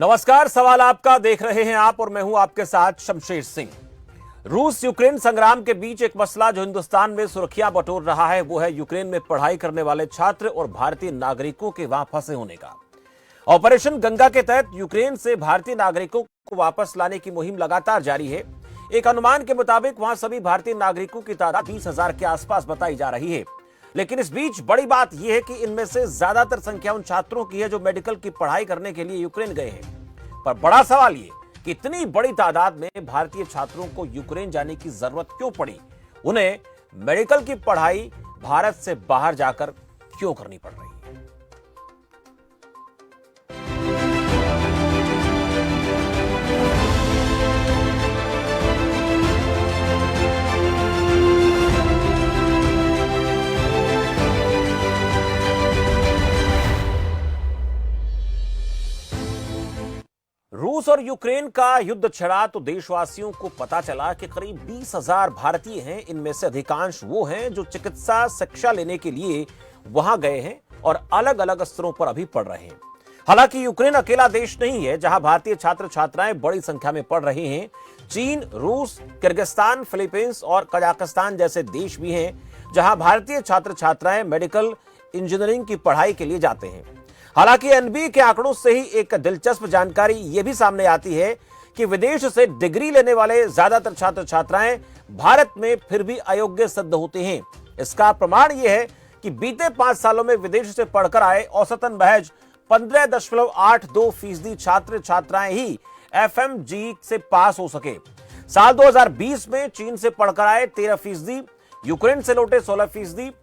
नमस्कार, सवाल आपका देख रहे हैं आप और मैं हूं आपके साथ शमशेर सिंह। रूस यूक्रेन संग्राम के बीच एक मसला जो हिंदुस्तान में सुर्खियां बटोर रहा है वो है यूक्रेन में पढ़ाई करने वाले छात्र और भारतीय नागरिकों के वहां फंसे होने का। ऑपरेशन गंगा के तहत यूक्रेन से भारतीय नागरिकों को वापस लाने की मुहिम लगातार जारी है। एक अनुमान के मुताबिक वहां सभी भारतीय नागरिकों की तादाद 20,000 के आसपास बताई जा रही है। लेकिन इस बीच बड़ी बात यह है कि इनमें से ज्यादातर संख्या उन छात्रों की है जो मेडिकल की पढ़ाई करने के लिए यूक्रेन गए हैं। पर बड़ा सवाल ये कि इतनी बड़ी तादाद में भारतीय छात्रों को यूक्रेन जाने की जरूरत क्यों पड़ी, उन्हें मेडिकल की पढ़ाई भारत से बाहर जाकर क्यों करनी पड़ रही है। रूस और यूक्रेन का युद्ध छिड़ा तो देशवासियों को पता चला कि करीब 20,000 भारतीय हैं। इनमें से अधिकांश वो हैं जो चिकित्सा शिक्षा लेने के लिए वहां गए हैं और अलग अलग स्तरों पर अभी पढ़ रहे हैं। हालांकि यूक्रेन अकेला देश नहीं है जहां भारतीय छात्र छात्राएं बड़ी संख्या में पढ़ रहे हैं। चीन, रूस, किर्गिस्तान, फिलीपींस और कजाकिस्तान जैसे देश भी हैं जहां भारतीय छात्र छात्राएं मेडिकल इंजीनियरिंग की पढ़ाई के लिए जाते हैं। हालांकि एनबीए के आंकड़ों से ही एक दिलचस्प जानकारी यह भी सामने आती है कि विदेश से डिग्री लेने वाले ज्यादातर छात्र छात्राएं भारत में फिर भी अयोग्य सिद्ध होते हैं। इसका प्रमाण यह है कि बीते 5 सालों में विदेश से पढ़कर आए औसतन महज 15.82% छात्र छात्राएं ही एफएमजी से पास हो सके। साल 2020 में चीन से पढ़कर आए 13%, यूक्रेन से लौटे 16%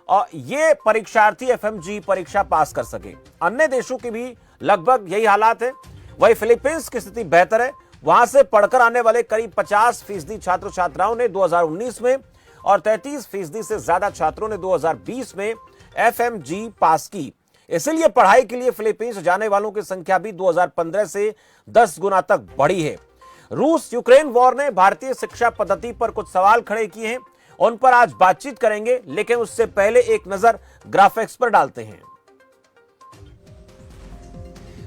और ये परीक्षार्थी एफएमजी परीक्षा पास कर सके। अन्य देशों की भी लगभग यही हालात है। वही फिलीपींस की स्थिति बेहतर है। वहां से पढ़कर आने वाले करीब 50% छात्र छात्राओं ने 2019 में और 33% से ज्यादा छात्रों ने 2020 में एफएमजी पास की। इसलिए पढ़ाई के लिए फिलीपींस जाने वालों की संख्या भी 2015 से 10 गुना तक बढ़ी है। रूस यूक्रेन वॉर ने भारतीय शिक्षा पद्धति पर कुछ सवाल खड़े किए हैं, उन पर आज बातचीत करेंगे। लेकिन उससे पहले एक नजर ग्राफिक्स पर डालते हैं।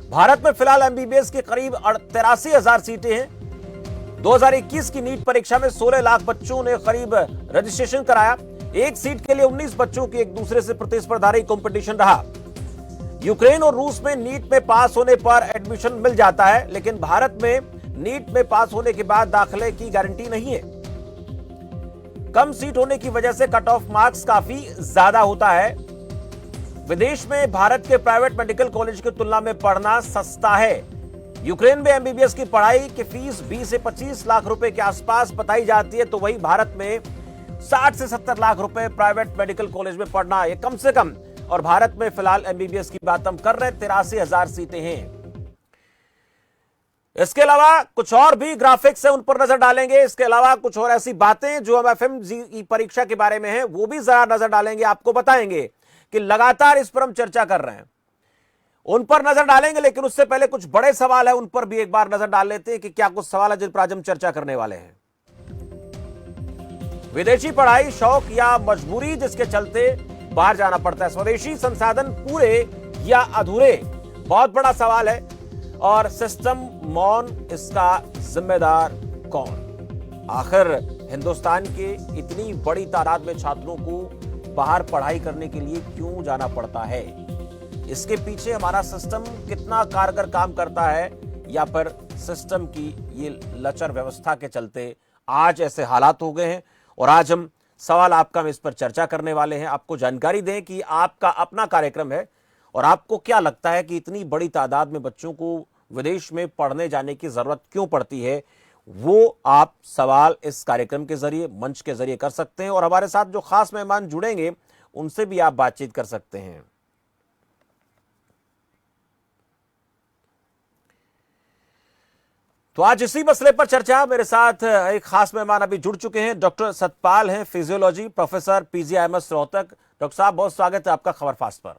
भारत में फिलहाल एमबीबीएस की करीब 83,000 सीटें हैं। 2021 की नीट परीक्षा में 16 लाख बच्चों ने करीब रजिस्ट्रेशन कराया। एक सीट के लिए 19 बच्चों की एक दूसरे से प्रतिस्पर्धारी कंपटीशन रहा। यूक्रेन और रूस में नीट में पास होने पर एडमिशन मिल जाता है, लेकिन भारत में नीट में पास होने के बाद दाखिले की गारंटी नहीं है। कम सीट होने की वजह से कट ऑफ मार्क्स काफी ज्यादा होता है। विदेश में भारत के प्राइवेट मेडिकल कॉलेज की तुलना में पढ़ना सस्ता है। यूक्रेन में एमबीबीएस की पढ़ाई की फीस 20 से 25 लाख रुपए के आसपास बताई जाती है, तो वही भारत में 60 से 70 लाख रुपए प्राइवेट मेडिकल कॉलेज में पढ़ना ये कम से कम। और भारत में फिलहाल एमबीबीएस की बात हम कर रहे हैं, 83,000 सीटें हैं। इसके अलावा कुछ और भी ग्राफिक्स है, उन पर नजर डालेंगे। इसके अलावा कुछ और ऐसी बातें जो हम एफएमजी की परीक्षा के बारे में है वो भी जरा नजर डालेंगे। आपको बताएंगे कि लगातार इस पर हम चर्चा कर रहे हैं, उन पर नजर डालेंगे। लेकिन उससे पहले कुछ बड़े सवाल है, उन पर भी एक बार नजर डाल लेते हैं कि क्या कुछ सवाल है जिन पर आज हम चर्चा करने वाले हैं। विदेशी पढ़ाई शौक या मजबूरी जिसके चलते बाहर जाना पड़ता है, स्वदेशी संसाधन पूरे या अधूरे, बहुत बड़ा सवाल है। और सिस्टम मौन, इसका जिम्मेदार कौन? आखिर हिंदुस्तान के इतनी बड़ी तादाद में छात्रों को बाहर पढ़ाई करने के लिए क्यों जाना पड़ता है? इसके पीछे हमारा सिस्टम कितना कारगर काम करता है, या फिर सिस्टम की ये लचर व्यवस्था के चलते आज ऐसे हालात हो गए हैं? और आज हम सवाल आपका हम इस पर चर्चा करने वाले हैं। आपको जानकारी दें कि आपका अपना कार्यक्रम है और आपको क्या लगता है कि इतनी बड़ी तादाद में बच्चों को विदेश में पढ़ने जाने की जरूरत क्यों पड़ती है, वो आप सवाल इस कार्यक्रम के जरिए, मंच के जरिए कर सकते हैं। और हमारे साथ जो खास मेहमान जुड़ेंगे उनसे भी आप बातचीत कर सकते हैं। तो आज इसी मसले पर चर्चा, मेरे साथ एक खास मेहमान अभी जुड़ चुके हैं। डॉक्टर सतपाल हैं, physiology professor, PGIMS Rohtak. Doctor साहब, बहुत स्वागत है आपका खबरफास्ट पर।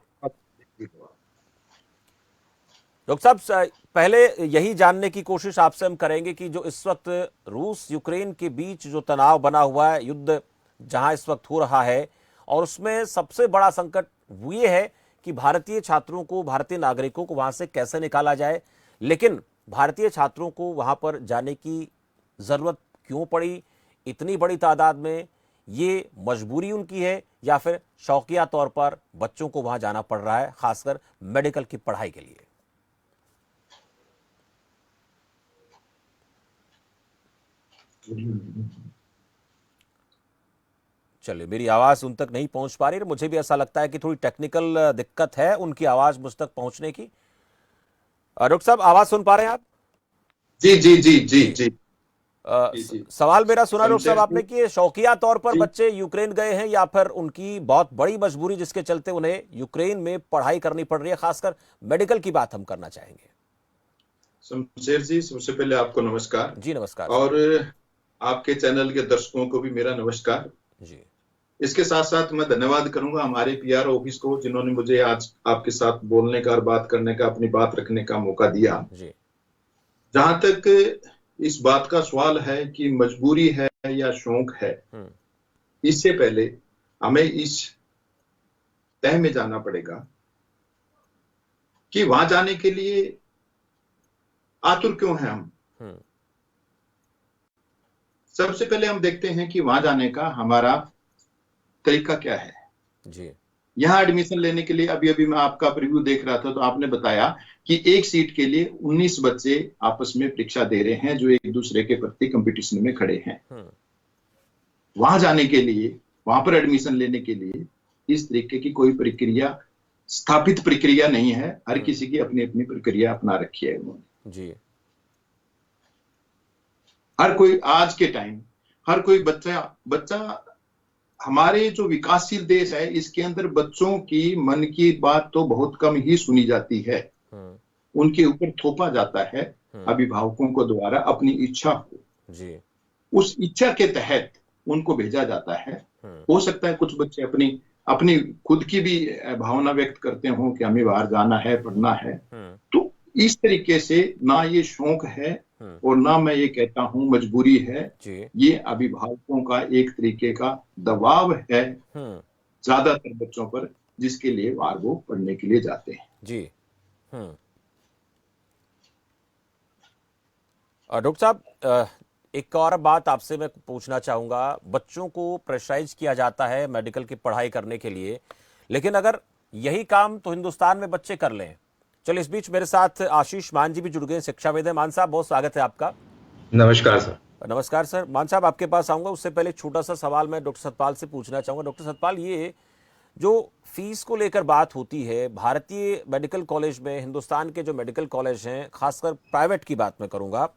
डॉक्टर साहब, पहले यही जानने की कोशिश आपसे हम करेंगे कि जो इस वक्त रूस यूक्रेन के बीच जो तनाव बना हुआ है, युद्ध जहां इस वक्त हो रहा है, और उसमें सबसे बड़ा संकट ये है कि भारतीय छात्रों को, भारतीय नागरिकों को वहां से कैसे निकाला जाए। लेकिन भारतीय छात्रों को वहां पर जाने की जरूरत क्यों पड़ी इतनी बड़ी तादाद में? ये मजबूरी उनकी है या फिर शौकिया तौर पर बच्चों को वहां जाना पड़ रहा है, खासकर मेडिकल की पढ़ाई के लिए? चलिए, मेरी आवाज उन तक नहीं पहुंच पा रही, मुझे भी ऐसा लगता है कि थोड़ी टेक्निकल दिक्कत है उनकी आवाज मुझ तक पहुंचने की। डॉक्टर साहब, आवाज सुन पा रहे हैं आप? जी जी जी जी जी जी। सवाल मेरा सुना डॉक्टर शमशेर साहब आपने जी कि शौकिया तौर पर जी। बच्चे यूक्रेन गए हैं या फिर उनकी बहुत बड़ी मजबूरी जिसके चलते उन्हें यूक्रेन में पढ़ाई करनी पड़ रही है, खासकर मेडिकल की बात हम करना चाहेंगे। शमशेर जी, सबसे पहले आपको नमस्कार। जी नमस्कार और सर। आपके चैनल के दर्शकों को भी मेरा नमस्कार। जी इसके साथ साथ मैं धन्यवाद करूंगा हमारे पीआर ऑफिस को, जिन्होंने मुझे आज आपके साथ बोलने का और बात करने का, अपनी बात रखने का मौका दिया। जी जहां तक इस बात का सवाल है कि मजबूरी है या शौक है, इससे पहले हमें इस तय में जाना पड़ेगा कि वहां जाने के लिए आतुर क्यों हैं हम। सबसे पहले हम देखते हैं कि वहां जाने का हमारा तरीका क्या है। जी यहां एडमिशन लेने के लिए अभी अभी मैं आपका प्रीव्यू देख रहा था, तो आपने बताया कि एक सीट के लिए 19 बच्चे आपस में परीक्षा दे रहे हैं, जो एक दूसरे के प्रति कंपटीशन में खड़े हैं। वहां जाने के लिए, वहां पर एडमिशन लेने के लिए इस तरीके की कोई प्रक्रिया, स्थापित प्रक्रिया नहीं है। हर किसी की अपनी अपनी प्रक्रिया अपना रखी है उन्होंने। जी हर कोई आज के टाइम, हर कोई बच्चा हमारे जो विकासशील देश है, इसके अंदर बच्चों की मन की बात तो बहुत कम ही सुनी जाती है। उनके ऊपर थोपा जाता है अभिभावकों को द्वारा अपनी इच्छा को। जी उस इच्छा के तहत उनको भेजा जाता है। हो सकता है कुछ बच्चे अपनी अपनी खुद की भी भावना व्यक्त करते हो कि हमें बाहर जाना है, पढ़ना है। तो इस तरीके से ना ये शौक है और ना मैं ये कहता हूं मजबूरी है। ये अभिभावकों का एक तरीके का दबाव है ज्यादातर बच्चों पर, जिसके लिए वो पढ़ने के लिए जाते हैं। जी डॉक्टर साहब, एक और बात आपसे मैं पूछना चाहूंगा। बच्चों को प्रेशराइज किया जाता है मेडिकल की पढ़ाई करने के लिए, लेकिन अगर यही काम तो हिंदुस्तान में बच्चे कर लें। चलिए, इस बीच मेरे साथ आशीष मान जी भी जुड़ गए, शिक्षाविद हैं। मान साहब, बहुत स्वागत है आपका। नमस्कार सर। नमस्कार सर। मान साहब, आपके पास आऊंगा, उससे पहले छोटा सा सवाल मैं डॉक्टर सतपाल से पूछना चाहूंगा। डॉक्टर सतपाल, ये जो फीस को लेकर बात होती है भारतीय मेडिकल कॉलेज में, हिंदुस्तान के जो मेडिकल कॉलेज हैं, खासकर प्राइवेट की बात मैं करूंगा,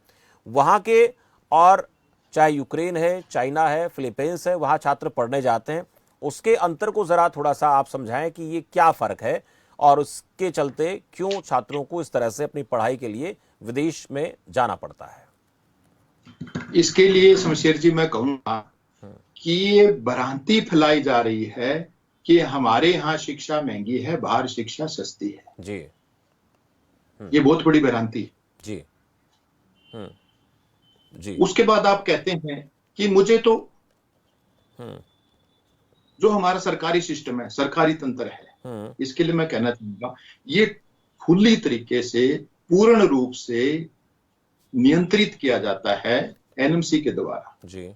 वहां के, और चाहे यूक्रेन है, चाइना है, फिलीपींस है, वहां छात्र पढ़ने जाते हैं, उसके अंतर को जरा थोड़ा सा आप समझाएं कि ये क्या फर्क है और उसके चलते क्यों छात्रों को इस तरह से अपनी पढ़ाई के लिए विदेश में जाना पड़ता है। इसके लिए शमशेर जी मैं कहूंगा कि ये भ्रांति फैलाई जा रही है कि हमारे यहाँ शिक्षा महंगी है, बाहर शिक्षा सस्ती है। जी ये बहुत बड़ी भ्रांति। जी जी। उसके बाद आप कहते हैं कि मुझे तो जो हमारा सरकारी सिस्टम है, सरकारी तंत्र है, इसके लिए मैं कहना चाहूंगा ये खुली तरीके से, पूर्ण रूप से नियंत्रित किया जाता है एनएमसी के द्वारा। जी।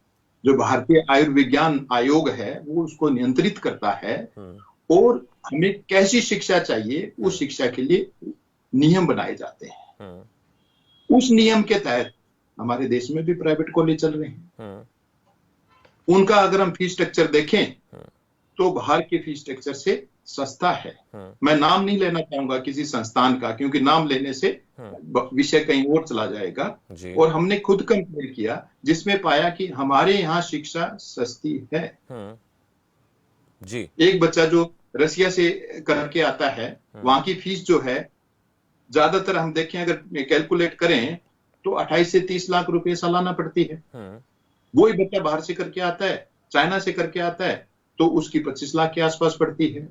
जो भारतीय आयुर्विज्ञान आयोग है वो उसको नियंत्रित करता है और हमें कैसी शिक्षा चाहिए उस शिक्षा के लिए नियम बनाए जाते हैं। उस नियम के तहत हमारे देश में भी प्राइवेट कॉलेज चल रहे हैं। उनका अगर हम फीस स्ट्रक्चर देखें तो बाहर के फीस स्ट्रक्चर से सस्ता है। मैं नाम नहीं लेना चाहूंगा किसी संस्थान का, क्योंकि नाम लेने से विषय कहीं और चला जाएगा। और हमने खुद कंपेयर किया, जिसमें पाया कि हमारे यहाँ शिक्षा सस्ती है। जी। एक बच्चा जो रसिया से करके आता है, वहां की फीस जो है ज्यादातर हम देखें, अगर कैलकुलेट करें तो 28 से 30 लाख रुपए सालाना पड़ती है। वही बच्चा बाहर से करके आता है, चाइना से करके आता है, तो उसकी 25 लाख के आसपास पड़ती है।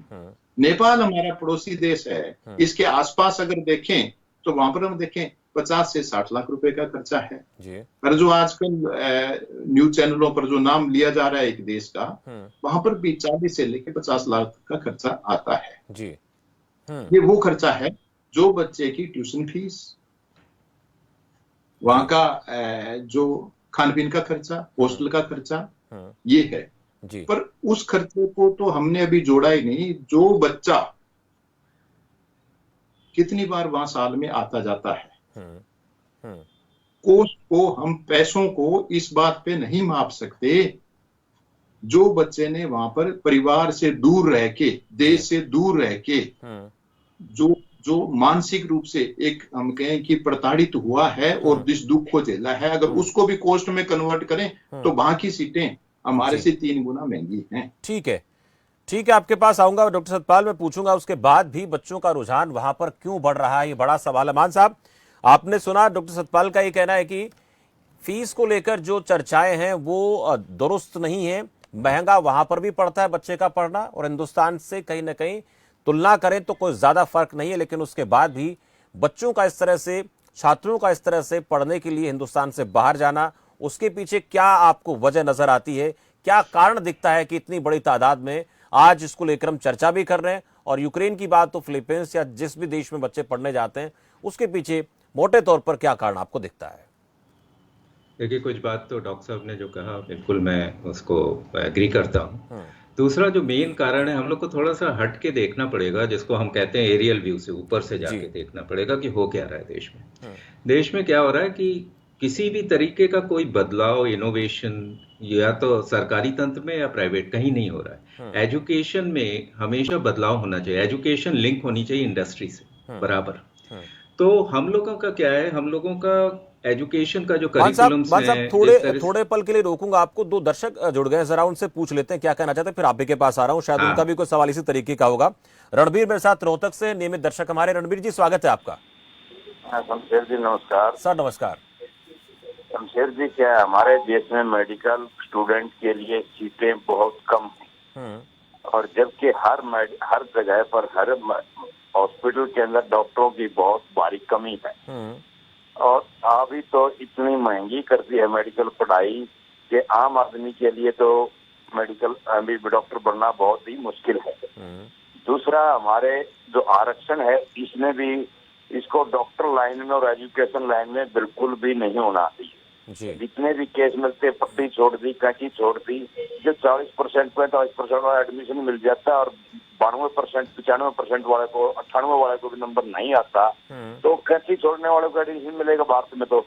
नेपाल हमारा पड़ोसी देश है, इसके आसपास अगर देखें तो वहां पर हम देखें 50 से 60 लाख रुपए का खर्चा है। और जो आजकल न्यूज चैनलों पर जो नाम लिया जा रहा है एक देश का, वहां पर भी 40 से लेकर 50 लाख का खर्चा आता है। जी। ये वो खर्चा है जो बच्चे की ट्यूशन फीस, वहां का जो खान पीन का खर्चा, हॉस्टल का खर्चा, ये है जी। पर उस खर्चे को तो हमने अभी जोड़ा ही नहीं। जो बच्चा कितनी बार वहां साल में आता जाता है, कोस्ट को हम पैसों को इस बात पे नहीं माप सकते। जो बच्चे ने वहां पर परिवार से दूर रह के, देश से दूर रह के जो जो मानसिक रूप से एक हम कहें कि प्रताड़ित हुआ है और इस दुख को झेला है, अगर उसको भी कोस्ट में कन्वर्ट करें तो वहां की सीटें हमारे से 3 गुना महंगी हैं। ठीक है, ठीक है, आपके पास आऊंगा डॉक्टर सतपाल, मैं पूछूंगा उसके बाद भी बच्चों का रुझान वहां पर क्यों बढ़ रहा है, ये बड़ा सवाल है। मान साहब, आपने सुना डॉक्टर सतपाल का ये कहना है कि फीस को लेकर जो चर्चाएं हैं वो दुरुस्त नहीं है, महंगा वहां पर भी पड़ता है बच्चे का पढ़ना, और हिंदुस्तान से कहीं ना कहीं तुलना करें तो कोई ज्यादा फर्क नहीं है, लेकिन उसके बाद भी बच्चों का इस तरह से, छात्रों का इस तरह से पढ़ने के लिए हिंदुस्तान से बाहर जाना, उसके पीछे क्या आपको वजह नजर आती है, क्या कारण दिखता है कि इतनी बड़ी तादाद में आज इसको लेकर हम चर्चा भी कर रहे हैं? और यूक्रेन की बात तो फिलीपींस या जिस भी देश में बच्चे पढ़ने जाते हैं, उसके पीछे मोटे तौर पर क्या कारण आपको दिखता है? देखिए, कुछ बात तो डॉक्टर साहब ने जो कहा बिल्कुल मैं उसको एग्री करता हूँ। दूसरा जो मेन कारण है, हम लोग को थोड़ा सा हट के देखना पड़ेगा, जिसको हम कहते हैं एरियल व्यू से, ऊपर से जाके देखना पड़ेगा कि हो क्या रहा है देश में। देश में क्या हो रहा है कि किसी भी तरीके का कोई बदलाव, इनोवेशन या तो सरकारी तंत्र में या प्राइवेट, कहीं नहीं हो रहा है। एजुकेशन में हमेशा बदलाव होना चाहिए, एजुकेशन लिंक होनी चाहिए इंडस्ट्री से बराबर। तो हम लोगों का क्या है, हम लोगों का एजुकेशन का जो करिकुलम्स हैं, थोड़े पल के लिए रोकूंगा आपको, 2 दर्शक जुड़ गए, जरा उनसे पूछ लेते हैं क्या कहना चाहते हैं, फिर आप ही के पास आ रहा हूं, शायद उनका भी कोई सवाल इसी तरीके का होगा। रणबीर मेरे साथ रोहतक से, नियमित दर्शक हमारे। रणबीर जी, स्वागत है आपका। शमशेर जी नमस्कार। सर नमस्कार। शमशेर जी, क्या हमारे देश में मेडिकल स्टूडेंट के लिए सीटें बहुत कम हैं, और जबकि हर जगह पर, हर हॉस्पिटल के अंदर डॉक्टरों की बहुत भारी कमी है, और अभी तो इतनी महंगी कर दी है मेडिकल पढ़ाई कि आम आदमी के लिए तो मेडिकल डॉक्टर बनना बहुत ही मुश्किल है। दूसरा, हमारे जो आरक्षण है, इसने भी इसको डॉक्टर लाइन में और एजुकेशन लाइन में बिल्कुल भी नहीं होना चाहिए। जितने भी केस मिलते, पट्टी छोड़ दी, कैंची छोड़ दी, जो 40% 45% वाला एडमिशन मिल जाता है और 92% 95% वाले को, 98 वाले को भी नंबर नहीं आता, तो कैंची छोड़ने वाले को एडमिशन मिलेगा भारत में? तो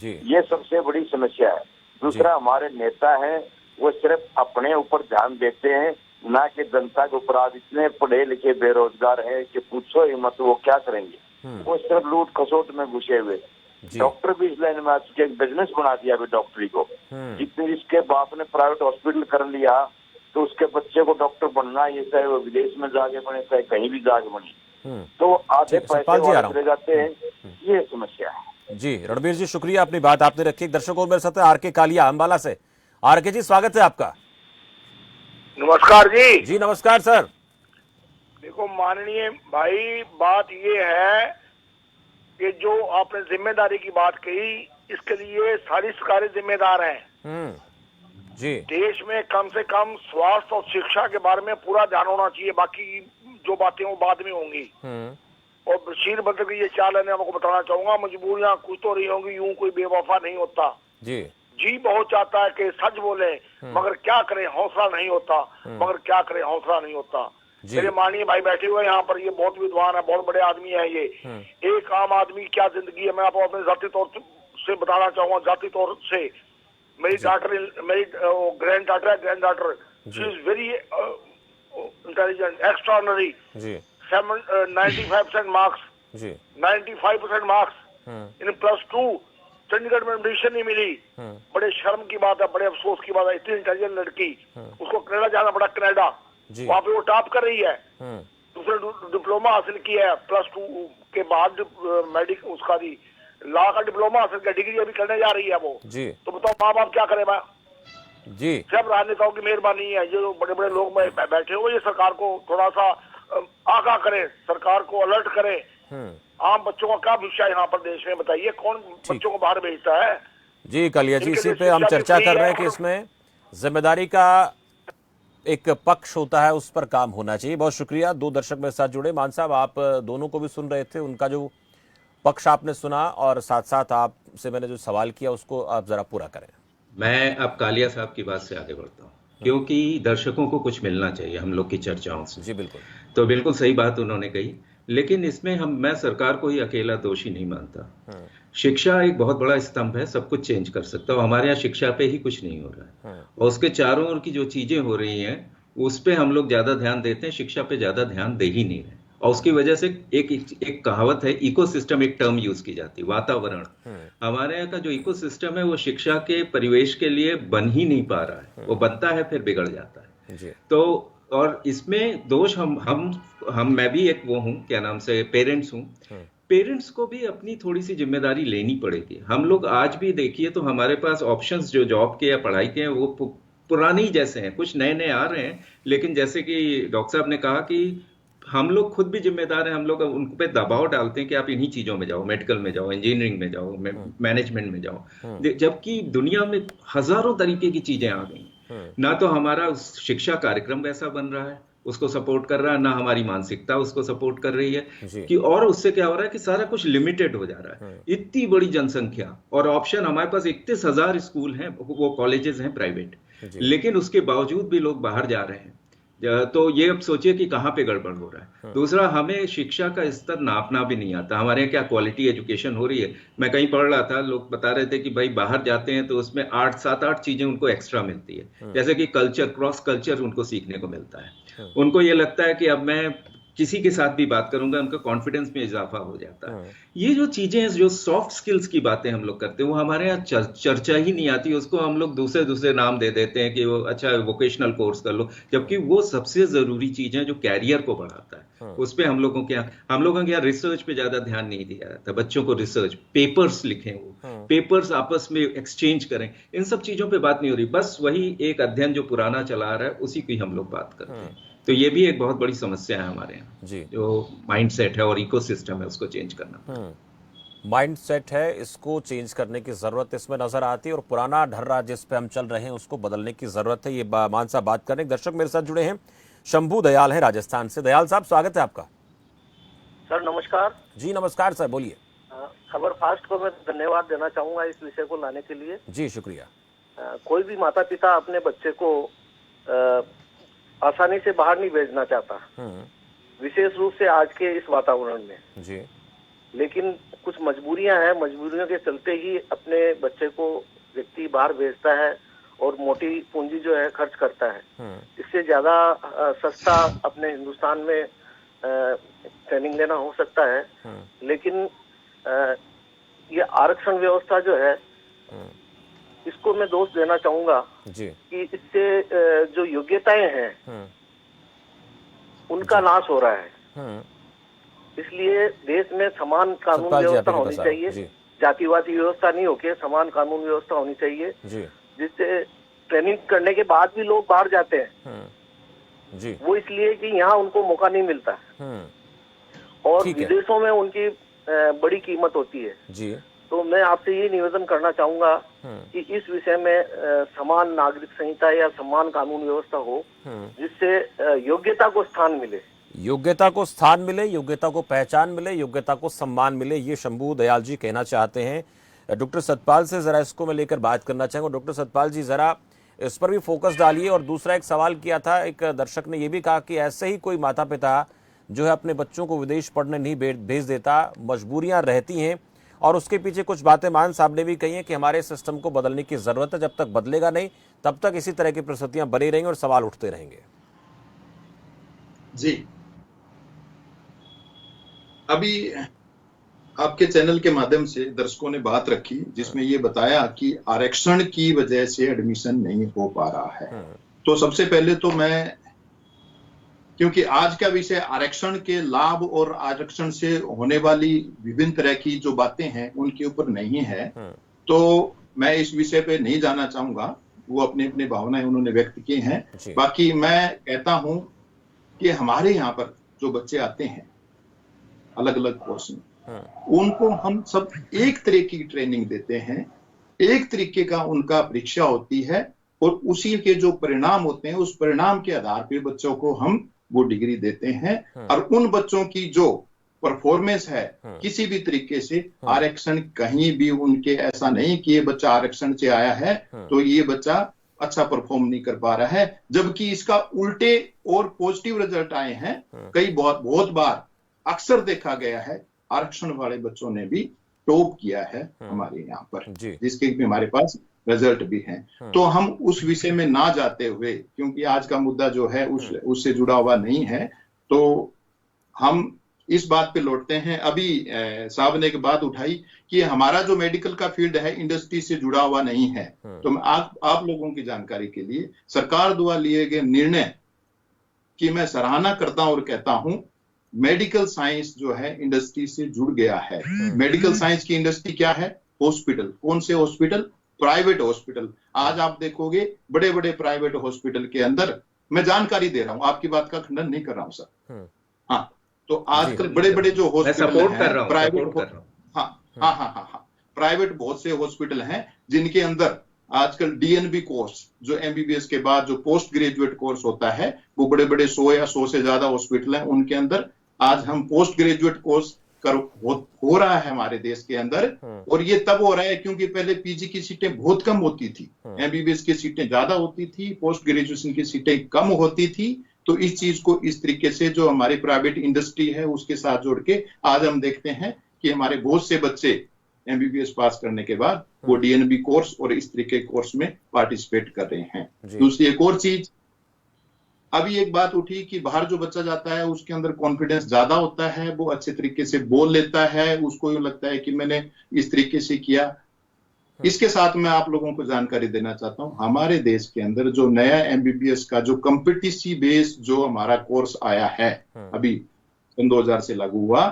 ये सबसे बड़ी समस्या है। दूसरा, हमारे नेता हैं वो सिर्फ अपने ऊपर ध्यान देते हैं, ना कि जनता के ऊपर। आज इतने पढ़े लिखे बेरोजगार हैं कि पूछो ही मत, वो क्या करेंगे? वो सिर्फ लूट खसोट में घुसे हुए। डॉक्टर भी इस लाइन में आ चुके, एक बिजनेस बना दिया अभी डॉक्टरी को। जितने जिसके बाप ने प्राइवेट हॉस्पिटल कर लिया, तो उसके बच्चे को डॉक्टर बनना, ये चाहे वो विदेश में जाके बने, चाहे कहीं भी जाके बने, तो आधे पैसे वाले चले जाते हैं। ये समस्या है। जी रणबीर जी, शुक्रिया, अपनी बात आपने रखी। एक दर्शक और मेरे साथ है, आरके कालिया अम्बाला से। आरके जी, स्वागत है आपका। नमस्कार जी। जी नमस्कार सर। देखो माननीय भाई, बात ये है कि जो आपने जिम्मेदारी की बात कही, इसके लिए सारी सरकारें जिम्मेदार हैं। जी। देश में कम से कम स्वास्थ्य और शिक्षा के बारे में पूरा ध्यान होना चाहिए, बाकी जो बातें वो बाद में होंगी। और बशीर बद्र की ये चाल है, आपको बताना चाहूंगा, मजबूरियां कुछ तो रही होंगी, यूं कोई बेवफा नहीं होता। जी बहुत चाहता है कि सच बोले, मगर क्या करें, हौसला नहीं होता, मगर क्या करें, हौसला नहीं होता। मेरे माननीय भाई बैठे हुए यहाँ पर, ये बहुत विद्वान है, बहुत बड़े आदमी है। ये एक आम आदमी क्या जिंदगी है, मैं आपको अपने जाती तौर से बताना चाहूंगा। जाती तौर से मेरी डॉटर, मेरी grand daughter, she is very intelligent, extraordinary. 95% marks, 95% marks in +2। Chandigarh में एडमिशन नहीं मिली, बड़े शर्म की बात है, बड़े अफसोस की बात है। इतनी इंटेलिजेंट लड़की, उसको कनाडा जाना पड़ा, कनाडा, वहाँ पे वो टॉप कर रही है। दूसरे डिप्लोमा हासिल किया है, +2 के बाद मेडिकल, उसका भी लॉ का डिप्लोमा हासिल किया, डिग्री अभी करने जा रही है वो। तो बताओ माँ बाप क्या करे? जी सब राजनेताओं की मेहरबानी है, जो बड़े बड़े लोग बैठे हुए, ये सरकार को थोड़ा सा आगाह करे, सरकार को अलर्ट करे। आम बच्चों का क्या भविष्य है यहाँ पर देश में, बताइए? कौन बच्चों को बाहर भेजता है? जी कालिया जी, इसी पे हम चर्चा कर रहे हैं कि इसमें जिम्मेदारी का एक पक्ष होता है, उस पर काम होना चाहिए। बहुत शुक्रिया। 2 दर्शक मेरे साथ जुड़े। मान साहब, आप दोनों को भी सुन रहे थे, उनका जो पक्ष आपने सुना और साथ साथ आपसे मैंने जो सवाल किया उसको आप जरा पूरा करें। मैं अब कालिया साहब की बात से आगे बढ़ता हूँ, क्योंकि दर्शकों को कुछ मिलना चाहिए हम लोग की चर्चाओं से। जी बिल्कुल। तो बिल्कुल सही बात उन्होंने कही, लेकिन इसमें मैं सरकार को ही अकेला दोषी नहीं मानता। शिक्षा एक बहुत बड़ा स्तंभ है, सब कुछ चेंज कर सकता है, और हमारे यहाँ शिक्षा पे ही कुछ नहीं हो रहा है, और उसके चारों ओर की जो चीजें हो रही हैं उस पे हम लोग ज्यादा ध्यान देते हैं, शिक्षा पे ज्यादा ध्यान दे ही नहीं रहे, और उसकी वजह से एक कहावत है, इकोसिस्टम एक टर्म यूज की जाती है, वातावरण। हमारे यहाँ का जो इकोसिस्टम है वो शिक्षा के परिवेश के लिए बन ही नहीं पा रहा है, वो बनता है फिर बिगड़ जाता है जी। तो और इसमें दोष हम मैं भी एक वो हूँ, क्या नाम से, पेरेंट्स हूँ। पेरेंट्स को भी अपनी थोड़ी सी जिम्मेदारी लेनी पड़ेगी। हम लोग आज भी देखिए तो हमारे पास ऑप्शंस जो जॉब के या पढ़ाई के हैं वो पुरानी जैसे हैं, कुछ नए नए आ रहे हैं, लेकिन जैसे कि डॉक्टर साहब ने कहा कि हम लोग खुद भी जिम्मेदार हैं, हम लोग उन पे दबाव डालते हैं कि आप इन्हीं चीजों में जाओ, मेडिकल में जाओ, इंजीनियरिंग में जाओ, मैनेजमेंट में जाओ, जबकि दुनिया में हजारों तरीके की चीजें आ गई। ना तो हमारा शिक्षा कार्यक्रम वैसा बन रहा है, उसको सपोर्ट कर रहा है, ना हमारी मानसिकता उसको सपोर्ट कर रही है कि, और उससे क्या हो रहा है कि सारा कुछ लिमिटेड हो जा रहा है। इतनी बड़ी जनसंख्या और ऑप्शन, हमारे पास 31,000 स्कूल हैं, वो कॉलेजेस हैं प्राइवेट, लेकिन उसके बावजूद भी लोग बाहर जा रहे हैं। तो ये अब सोचिए कि कहाँ पे गड़बड़ हो रहा है। दूसरा, हमें शिक्षा का स्तर नापना भी नहीं आता। हमारे यहाँ क्या क्वालिटी एजुकेशन हो रही है, मैं कहीं पढ़ रहा था, लोग बता रहे थे कि भाई बाहर जाते हैं तो उसमें 7-8 चीजें उनको एक्स्ट्रा मिलती है, जैसे कि कल्चर, क्रॉस कल्चर उनको सीखने को मिलता है। उनको ये लगता है कि अब मैं किसी के साथ भी बात करूंगा, उनका कॉन्फिडेंस में इजाफा हो जाता है। ये जो चीजें, जो सॉफ्ट स्किल्स की बातें हम लोग करते हैं, वो हमारे यहाँ चर्चा ही नहीं आती। उसको हम लोग दूसरे नाम दे देते हैं कि वो अच्छा वोकेशनल कोर्स कर लो, जबकि वो सबसे जरूरी चीज है जो कैरियर को बढ़ाता है। उस पर हम लोगों के यहाँ रिसर्च पे ज्यादा ध्यान नहीं दिया जाता। बच्चों को रिसर्च पेपर्स लिखें, वो पेपर्स आपस में एक्सचेंज करें, इन सब चीजों पे बात नहीं हो रही। बस वही एक अध्ययन जो पुराना चला आ रहा है उसी की हम लोग बात करते हैं। तो ये भी एक बहुत बड़ी समस्या है हमारे यहाँ जी, जो माइंडसेट है और इकोसिस्टम है उसको चेंज करना। माइंडसेट है, इसको चेंज करने की जरूरत इसमें नजर आती है, और पुराना ढर्रा जिस पे हम चल रहे हैं उसको बदलने की जरूरत है। ये मान साहब बात करने, दर्शक मेरे साथ जुड़े हैं, शंभू दयाल है राजस्थान से। दयाल साहब, स्वागत है आपका। सर नमस्कार। जी नमस्कार सर, बोलिए। खबर फास्ट को मैं धन्यवाद देना चाहूंगा इस विषय को लाने के लिए। जी शुक्रिया। कोई भी माता पिता अपने बच्चे को आसानी से बाहर नहीं भेजना चाहता, विशेष रूप से आज के इस वातावरण में जी। लेकिन कुछ मजबूरियां हैं, मजबूरियों के चलते ही अपने बच्चे को व्यक्ति बाहर भेजता है और मोटी पूंजी जो है खर्च करता है। इससे ज्यादा सस्ता अपने हिंदुस्तान में ट्रेनिंग लेना हो सकता है, लेकिन ये आरक्षण व्यवस्था जो है इसको मैं दोष देना चाहूंगा कि इससे जो योग्यताएं हैं उनका नाश हो रहा है। इसलिए देश में समान कानून व्यवस्था होनी चाहिए, जातिवादी व्यवस्था नहीं होके समान कानून व्यवस्था होनी चाहिए, जिससे ट्रेनिंग करने के बाद भी लोग बाहर जाते हैं वो इसलिए कि यहाँ उनको मौका नहीं मिलता और विदेशों में उनकी बड़ी कीमत होती है जी। तो मैं आपसे ये निवेदन करना चाहूंगा कि इस विषय में समान नागरिक संहिता या समान कानून व्यवस्था हो, जिससे योग्यता को स्थान मिले, योग्यता को स्थान मिले, योग्यता को पहचान मिले, योग्यता को सम्मान मिले, ये शंभू दयाल जी कहना चाहते हैं। डॉक्टर सतपाल से जरा इसको मैं लेकर बात करना चाहूंगा। डॉक्टर सतपाल जी जरा इस पर भी फोकस डालिए। और दूसरा एक सवाल किया था एक दर्शक ने, ये भी कहा कि ऐसे ही कोई माता पिता जो है अपने बच्चों को विदेश पढ़ने नहीं भेज देता, मजबूरियां रहती हैं, और उसके पीछे कुछ बातें मान साहब ने भी कही हैं कि हमारे सिस्टम को बदलने की जरूरत है, जब तक बदलेगा नहीं तब तक इसी तरह की परिस्थितियां बनी रहेंगी और सवाल उठते रहेंगे। जी, अभी आपके चैनल के माध्यम से दर्शकों ने बात रखी जिसमें ये बताया कि आरक्षण की वजह से एडमिशन नहीं हो पा रहा है। तो सबसे पहले तो मैं, क्योंकि आज का विषय आरक्षण के लाभ और आरक्षण से होने वाली विभिन्न तरह की जो बातें हैं उनके ऊपर नहीं है, तो मैं इस विषय पे नहीं जाना चाहूंगा। वो अपने अपने भावनाएं उन्होंने व्यक्त की हैं। बाकी मैं कहता हूं कि हमारे यहाँ पर जो बच्चे आते हैं अलग अलग कोर्स में, उनको हम सब एक तरह की ट्रेनिंग देते हैं, एक तरीके का उनका परीक्षा होती है और उसी के जो परिणाम होते हैं उस परिणाम के आधार पर बच्चों को हम वो डिग्री देते हैं। और उन बच्चों की जो परफॉर्मेंस है, किसी भी तरीके से आरक्षण कहीं भी उनके ऐसा नहीं कि ये बच्चा आरक्षण से आया है तो ये बच्चा अच्छा परफॉर्म नहीं कर पा रहा है, जबकि इसका उल्टे और पॉजिटिव रिजल्ट आए हैं। कई बहुत बार अक्सर देखा गया है आरक्षण वाले बच्चों ने भी टॉप किया है हमारे यहाँ पर, जिसके भी हमारे पास रिजल्ट भी हैं। तो हम उस विषय में ना जाते हुए, क्योंकि आज का मुद्दा जो है उससे जुड़ा हुआ नहीं है, तो हम इस बात पे लौटते हैं। अभी साहब ने एक बात उठाई कि हमारा जो मेडिकल का फील्ड है इंडस्ट्री से जुड़ा हुआ नहीं है, तो मैं आप लोगों की जानकारी के लिए सरकार द्वारा लिए गए निर्णय की मैं सराहना करता हूं और कहता हूं मेडिकल साइंस जो है इंडस्ट्री से जुड़ गया है। मेडिकल साइंस की इंडस्ट्री क्या है? हॉस्पिटल। कौन से हॉस्पिटल? Private hospital. आज आप देखोगे बड़े बड़े प्राइवेट हॉस्पिटल के अंदर, मैं जानकारी दे रहा हूं, आपकी बात का खंडन नहीं कर रहा हूं सर, हाँ, तो आजकल बड़े बड़े जो हॉस्पिटल हैं प्राइवेट, हाँ, प्राइवेट बहुत से हॉस्पिटल हैं जिनके अंदर आजकल डीएनबी कोर्स, जो एमबीबीएस के बाद जो पोस्ट ग्रेजुएट कोर्स होता है, वो बड़े बड़े 100 या 100 से ज्यादा हॉस्पिटल हैं, उनके अंदर आज हम पोस्ट ग्रेजुएट कोर्स हो रहा है हमारे देश के अंदर। और ये तब हो रहा है क्योंकि पहले पीजी की सीटें बहुत कम होती थी, एमबीबीएस की सीटें ज्यादा होती थी, पोस्ट ग्रेजुएशन की सीटें कम होती थी। तो इस चीज को इस तरीके से जो हमारी प्राइवेट इंडस्ट्री है उसके साथ जोड़ के आज हम देखते हैं कि हमारे बहुत से बच्चे एमबीबीएस पास करने के बाद वो डीएनबी कोर्स और इस तरीके के कोर्स में पार्टिसिपेट कर रहे हैं। दूसरी एक और चीज, अभी एक बात उठी कि बाहर जो बच्चा जाता है उसके अंदर कॉन्फिडेंस ज्यादा होता है, वो अच्छे तरीके से बोल लेता है, उसको यूं लगता है कि मैंने इस तरीके से किया। इसके साथ मैं आप लोगों को जानकारी देना चाहता हूं, हमारे देश के अंदर जो नया एमबीबीएस का जो कॉम्पिटिटिव बेस जो हमारा कोर्स आया है, अभी सन 2000 से लागू हुआ,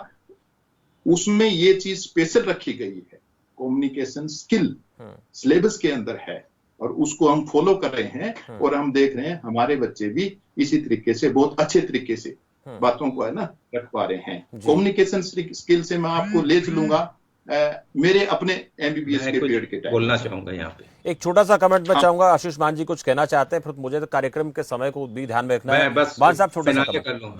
उसमें ये चीज स्पेशल रखी गई है, कम्युनिकेशन स्किल सिलेबस के अंदर है और उसको हम फॉलो कर रहे हैं और हम देख रहे हैं हमारे बच्चे भी इसी तरीके से बहुत अच्छे तरीके से बातों को है ना रख पा रहे हैं। कम्युनिकेशन स्किल से मैं आपको ले चलूंगा मेरे अपने एमबीबीएस के पीरियड के टाइम। बोलना चाहूंगा यहाँ पे एक छोटा सा कमेंट मैं चाहूंगा, आशीष मान जी कुछ कहना चाहते हैं, फिर मुझे तो कार्यक्रम के समय को भी ध्यान में रखना है। बस साहब छोटा सा कर लूं।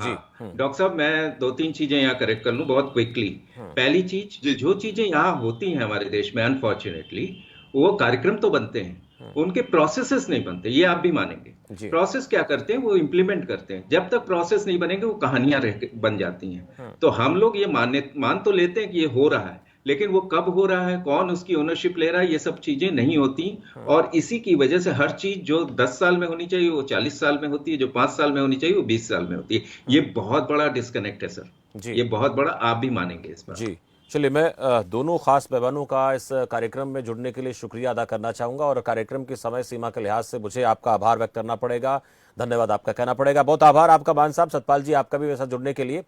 डॉक्टर साहब मैं 2-3 चीजें यहाँ करेक्ट कर लूं बहुत क्विकली। पहली चीज, जो चीजें यहाँ होती हैं हमारे देश में अनफॉर्चुनेटली, वो कार्यक्रम तो बनते हैं, उनके प्रोसेसेस नहीं बनते, ये आप भी मानेंगे। प्रोसेस क्या करते हैं, वो इंप्लीमेंट करते हैं। जब तक प्रोसेस नहीं बनेंगे वो कहानियां बन जाती हैं। तो हम लोग ये मान तो लेते हैं कि ये हो रहा है, लेकिन वो कब हो रहा है, कौन उसकी ओनरशिप ले रहा है, ये सब चीजें नहीं होती। और इसी की वजह से हर चीज जो 10 साल में होनी चाहिए वो 40 साल में होती है, जो 5 साल में होनी चाहिए वो 20 साल में होती है। ये बहुत बड़ा डिस्कनेक्ट है सर, ये बहुत बड़ा, आप भी मानेंगे इस बात। चलिए, मैं दोनों खास मेहमानों का इस कार्यक्रम में जुड़ने के लिए शुक्रिया अदा करना चाहूंगा और कार्यक्रम की समय सीमा के लिहाज से मुझे आपका आभार व्यक्त करना पड़ेगा, धन्यवाद आपका कहना पड़ेगा। बहुत आभार आपका मान साहब। सतपाल जी आपका भी वैसा जुड़ने के लिए।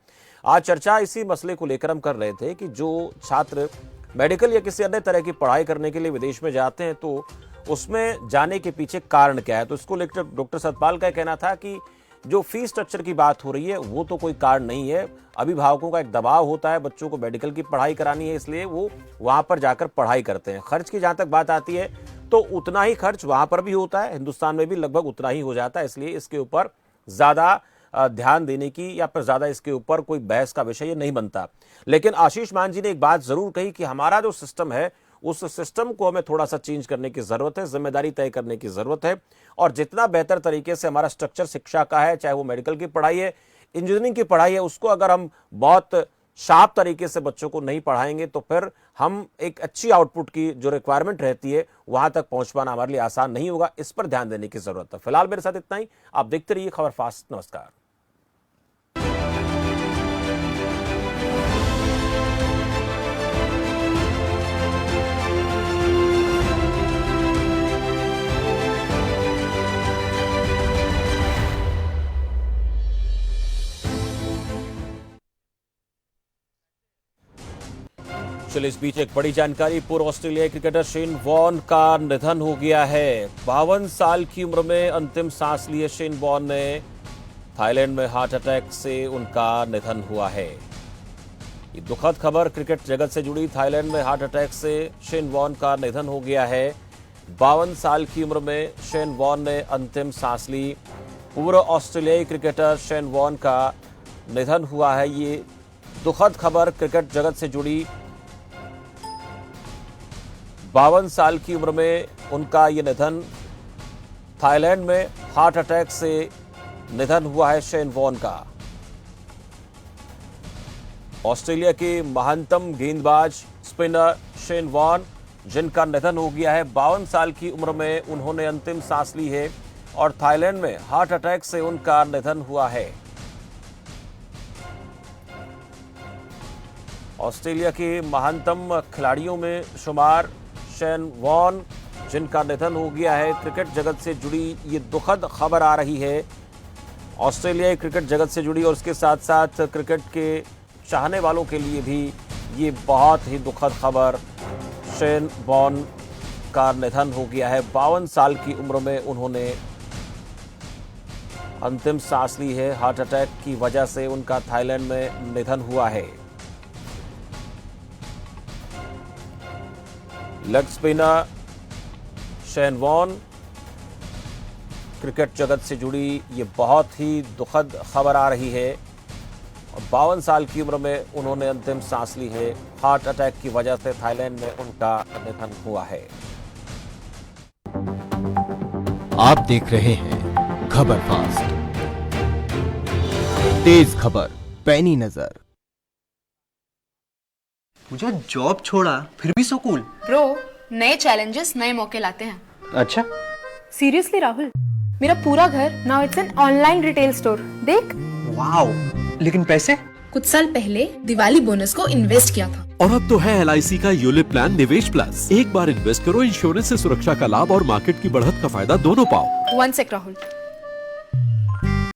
आज चर्चा इसी मसले को लेकर हम कर रहे थे कि जो छात्र मेडिकल या किसी अन्य तरह की पढ़ाई करने के लिए विदेश में जाते हैं तो उसमें जाने के पीछे कारण क्या है। तो इसको लेकर डॉक्टर सतपाल का कहना था कि जो फीस स्ट्रक्चर की बात हो रही है वो तो कोई कारण नहीं है, अभिभावकों का एक दबाव होता है, बच्चों को मेडिकल की पढ़ाई करानी है इसलिए वो वहां पर जाकर पढ़ाई करते हैं। खर्च की जहां तक बात आती है तो उतना ही खर्च वहां पर भी होता है, हिंदुस्तान में भी लगभग उतना ही हो जाता है, इसलिए इसके ऊपर ज्यादा ध्यान देने की या फिर ज्यादा इसके ऊपर कोई बहस का विषय नहीं बनता। लेकिन आशीष मान जी ने एक बात जरूर कही कि हमारा जो सिस्टम है उस सिस्टम को हमें थोड़ा सा चेंज करने की जरूरत है, जिम्मेदारी तय करने की जरूरत है। और जितना बेहतर तरीके से हमारा स्ट्रक्चर शिक्षा का है, चाहे वो मेडिकल की पढ़ाई है, इंजीनियरिंग की पढ़ाई है, उसको अगर हम बहुत शार्प तरीके से बच्चों को नहीं पढ़ाएंगे तो फिर हम एक अच्छी आउटपुट की जो रिक्वायरमेंट रहती है वहां तक पहुंच पाना हमारे लिए आसान नहीं होगा। इस पर ध्यान देने की जरूरत है। फिलहाल मेरे साथ इतना ही। आप देखते रहिए खबर फास्ट। नमस्कार। चलिए, इस बीच एक बड़ी जानकारी। पूर्व ऑस्ट्रेलियाई क्रिकेटर शेन वॉर्न का निधन हो गया है। 52 साल की उम्र में अंतिम सांस लिए शेन वॉर्न ने थाईलैंड में हार्ट अटैक से उनका निधन हुआ है। ये दुखद खबर क्रिकेट जगत से जुड़ी। थाईलैंड में हार्ट अटैक से शेन वॉर्न का निधन हो गया है। 52 साल की उम्र में शेन वॉर्न ने अंतिम सांस ली। पूर्व ऑस्ट्रेलियाई क्रिकेटर शेन वॉर्न का निधन हुआ है। ये दुखद खबर क्रिकेट जगत से जुड़ी। 52 साल की उम्र में उनका ये निधन। थाईलैंड में हार्ट अटैक से निधन हुआ है शेन वॉन का। ऑस्ट्रेलिया के महानतम गेंदबाज स्पिनर शेन वॉन, जिनका निधन हो गया है, 52 साल की उम्र में उन्होंने अंतिम सांस ली है और थाईलैंड में हार्ट अटैक से उनका निधन हुआ है। ऑस्ट्रेलिया के महानतम खिलाड़ियों में शुमार शेन वॉन, जिनका निधन हो गया है। क्रिकेट जगत से जुड़ी ये दुखद खबर आ रही है। ऑस्ट्रेलियाई क्रिकेट जगत से जुड़ी और उसके साथ साथ क्रिकेट के चाहने वालों के लिए भी ये बहुत ही दुखद खबर। शेन वॉन का निधन हो गया है। 52 साल की उम्र में उन्होंने अंतिम सांस ली है। हार्ट अटैक की वजह से उनका थाईलैंड में निधन हुआ है। Leg spinner Shane Warne, cricket जगत से जुड़ी ये बहुत ही दुखद खबर आ रही है। 52 साल की उम्र में उन्होंने अंतिम सांस ली है। हार्ट अटैक की वजह से थाईलैंड में उनका निधन हुआ है। आप देख रहे हैं खबर फास्ट, तेज खबर, पैनी नजर। मुझे जॉब छोड़ा फिर भी सो कूल। ब्रो, नए चैलेंजेस नए मौके लाते हैं। अच्छा, सीरियसली राहुल, मेरा पूरा घर now it's an online retail store. देख, वाओ, लेकिन पैसे? कुछ साल पहले दिवाली बोनस को इन्वेस्ट किया था। और अब तो है LIC का यूलिप प्लान निवेश प्लस। एक बार इन्वेस्ट करो, इंश्योरेंस से सुरक्षा का लाभ और मार्केट की बढ़त का फायदा दोनों पाओ। One sec Rahul,